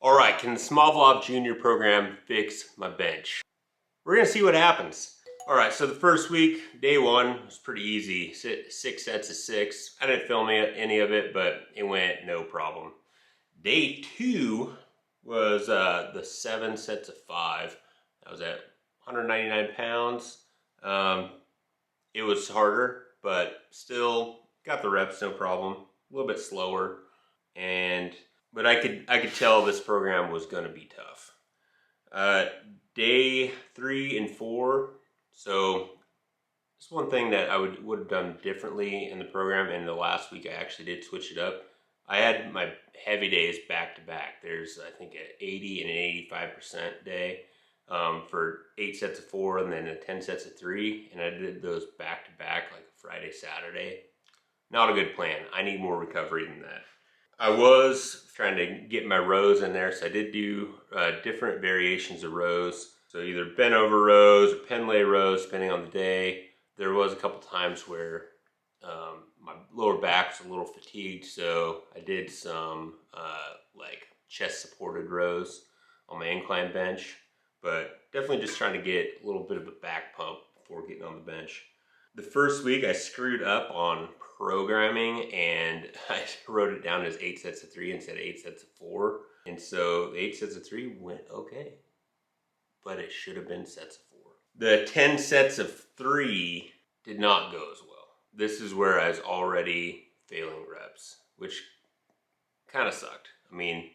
All right, can the Smovlov Junior program fix my bench? We're gonna see what happens. All right, so the first week, day one, was pretty easy. 6 sets of 6. I didn't film any of it, but it went no problem. Day 2 was the 7 sets of 5. I was at 199 pounds. It was harder, but still got the reps, no problem. A little bit slower, but I could tell this program was going to be tough. Day 3 and 4. So it's one thing that I would have done differently in the program. And the last week I actually did switch it up. I had my heavy days back to back. There's I think an 80 and an 85% day for 8 sets of 4 and then 10 sets of 3. And I did those back to back like Friday, Saturday. Not a good plan. I need more recovery than that. I was trying to get my rows in there, so I did do different variations of rows. So either bent over rows or pen lay rows, depending on the day. There was a couple times where my lower back was a little fatigued, so I did some like chest supported rows on my incline bench, but definitely just trying to get a little bit of a back pump before getting on the bench. The first week I screwed up on programming and I wrote it down as 8 sets of 3 instead of 8 sets of 4. And so the 8 sets of 3 went okay, but it should have been sets of 4. The 10 sets of 3 did not go as well. This is where I was already failing reps, which kind of sucked. I mean,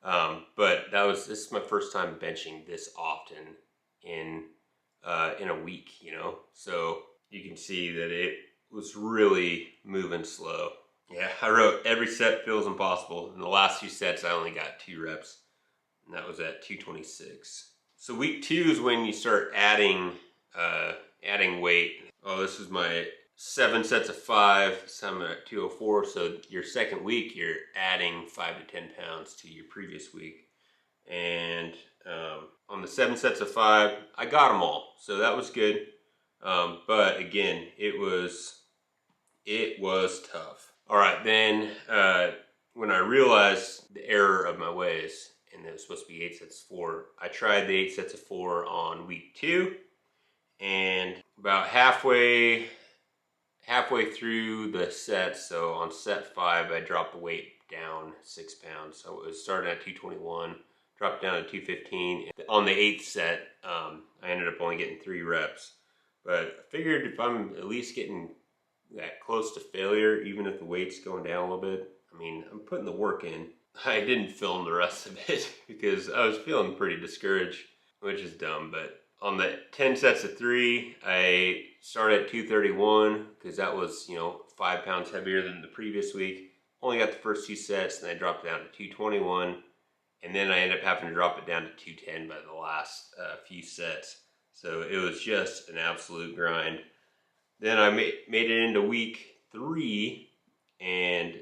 but this is my first time benching this often in a week, you know? So you can see that it was really moving slow. Yeah, I wrote every set feels impossible. In the last 2 sets, I only got 2 reps, and that was at 226. So week 2 is when you start adding weight. Oh, this is my 7 sets of 5, so I'm at 204. So your second week, you're adding 5 to 10 pounds to your previous week. And on the 7 sets of 5, I got them all, so that was good. But again, it was tough. All right, then when I realized the error of my ways, and it was supposed to be 8 sets of 4, I tried the 8 sets of 4 on week 2, and about halfway through the set, so on set 5, I dropped the weight down 6 pounds. So it was starting at 221, dropped down to 215. On the 8th set, I ended up only getting 3 reps. But I figured if I'm at least getting that close to failure, even if the weight's going down a little bit, I mean, I'm putting the work in. I didn't film the rest of it because I was feeling pretty discouraged, which is dumb. But on the 10 sets of 3, I started at 231 because that was, 5 pounds heavier than the previous week. Only got the first 2 sets, and I dropped down to 221. And then I ended up having to drop it down to 210 by the last few sets. So it was just an absolute grind. Then I made it into week 3, and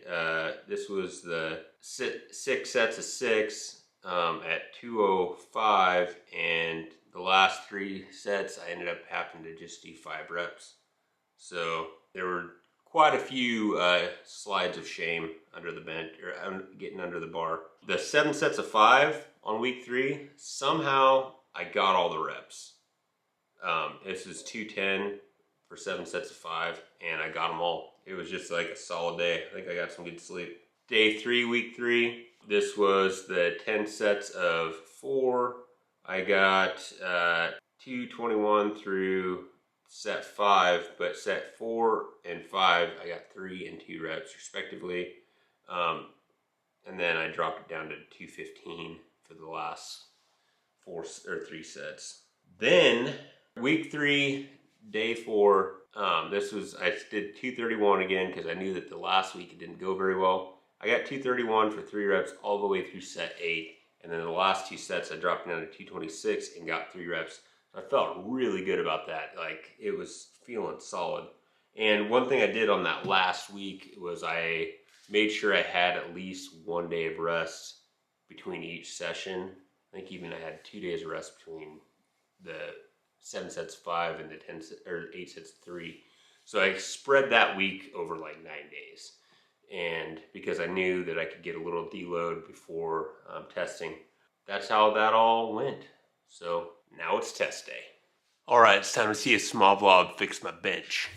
this was the 6 sets of 6 at 205, and the last 3 sets I ended up having to just do 5 reps. So there were quite a few slides of shame under the bench, or getting under the bar. The 7 sets of 5 on week 3, somehow I got all the reps. This is 210 for 7 sets of 5, and I got them all. It was just like a solid day. I think I got some good sleep. Day 3, week 3, this was the 10 sets of 4. I got 221 through set 5, but set 4 and 5, I got 3 and 2 reps respectively. And then I dropped it down to 215 for the last 3 sets. Then week 3, day 4, I did 231 again because I knew that the last week it didn't go very well. I got 231 for 3 reps all the way through set 8. And then the last 2 sets I dropped down to 226 and got 3 reps. I felt really good about that. Like, it was feeling solid. And one thing I did on that last week was I made sure I had at least 1 day of rest between each session. I think even I had 2 days of rest between the 7 sets of 5 and the 8 sets of 3. So I spread that week over like 9 days. and because I knew that I could get a little deload before testing. That's how that all went. So now it's test day. All right, it's time to see if Smovlov fixed my bench.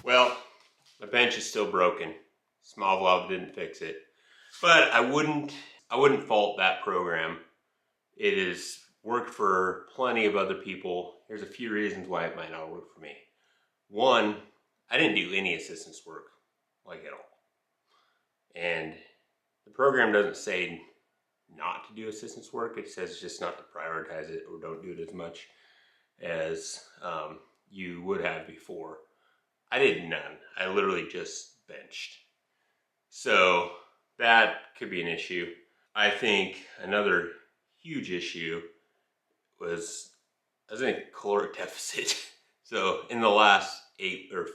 Well, my bench is still broken. Smovlov didn't fix it. But I wouldn't fault that program. It has worked for plenty of other people. There's a few reasons why it might not work for me. One, I didn't do any assistance work, like at all. And the program doesn't say not to do assistance work. It says just not to prioritize it or don't do it as much as you would have before. I did none. I literally just benched. So that could be an issue. I think another huge issue was I was in a caloric deficit. So in the last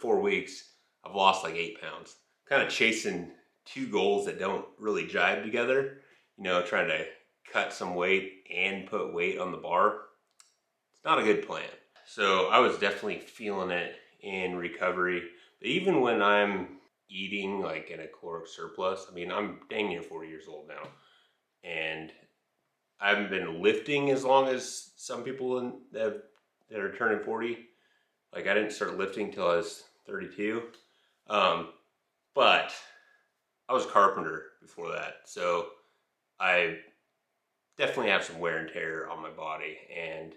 4 weeks, I've lost like 8 pounds. Kind of chasing two goals that don't really jive together. You know, trying to cut some weight and put weight on the bar. It's not a good plan. So I was definitely feeling it in recovery. But even when I'm eating like in a caloric surplus, I mean, I'm dang near 40 years old now. And I haven't been lifting as long as some people that are turning 40. Like I didn't start lifting until I was 32. But I was a carpenter before that. So I definitely have some wear and tear on my body. And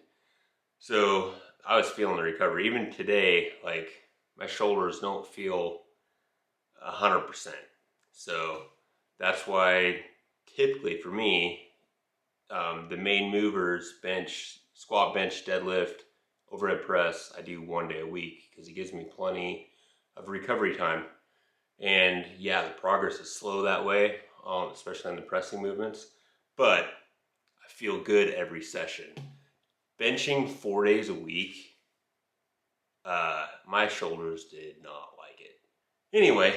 so I was feeling the recovery. Even today, like my shoulders don't feel 100%. So that's why typically for me, the main movers, bench, squat, bench, deadlift, overhead press, I do 1 day a week because it gives me plenty of recovery time. And yeah, the progress is slow that way, especially on the pressing movements, but I feel good every session. Benching 4 days a week, my shoulders did not like it. Anyway,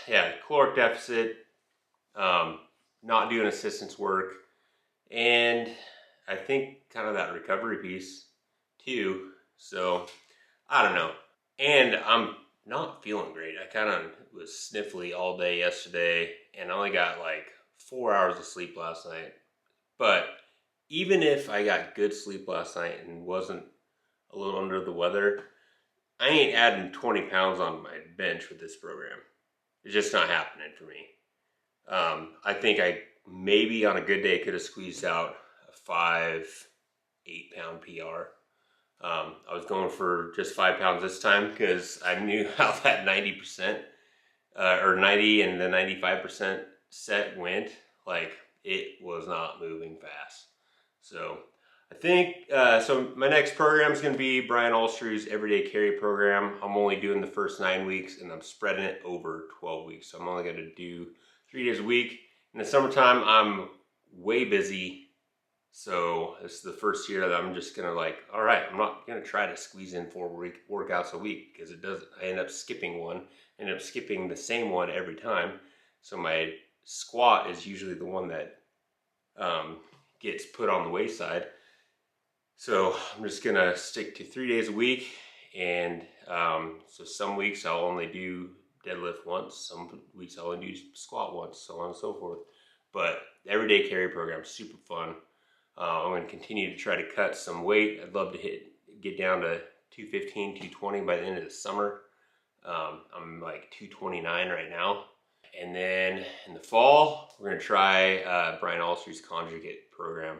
yeah, caloric deficit, not doing assistance work, and I think kind of that recovery piece too. So I don't know. And I'm not feeling great. I kind of was sniffly all day yesterday and I only got like 4 hours of sleep last night. But even if I got good sleep last night and wasn't a little under the weather, I ain't adding 20 pounds on my bench with this program. It's just not happening for me. I think I maybe on a good day could have squeezed out a 5-8 pound PR. I was going for just 5 pounds this time because I knew how that 90% or 90 and the 95% set went, like it was not moving fast. So I think, so my next program is going to be Brian Alsruhe's everyday carry program. I'm only doing the first 9 weeks and I'm spreading it over 12 weeks. So I'm only going to do 3 days a week. In the summertime, I'm way busy. So this is the first year that I'm just gonna like, all right, I'm not gonna try to squeeze in 4 workouts a week because it doesn't. I end up skipping one. I end up skipping the same one every time. So my squat is usually the one that gets put on the wayside. So I'm just gonna stick to 3 days a week, and so some weeks I'll only do deadlift once, some weeks I'll only do squat once, so on and so forth. But the everyday carry program is super fun. I'm going to continue to try to cut some weight. I'd love to get down to 215, 220 by the end of the summer. I'm like 229 right now. And then in the fall, we're going to try Brian Alsruhe's conjugate program.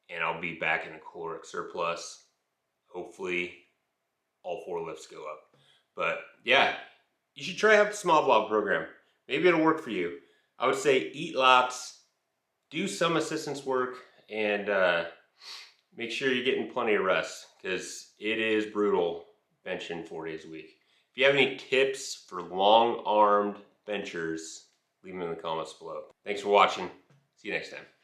And I'll be back in a caloric surplus. Hopefully, all 4 lifts go up. But yeah, you should try out the Smovlov program. Maybe it'll work for you. I would say eat lots, do some assistance work, and make sure you're getting plenty of rest because it is brutal benching 4 days a week. If you have any tips for long-armed benchers, leave them in the comments below. Thanks for watching. See you next time.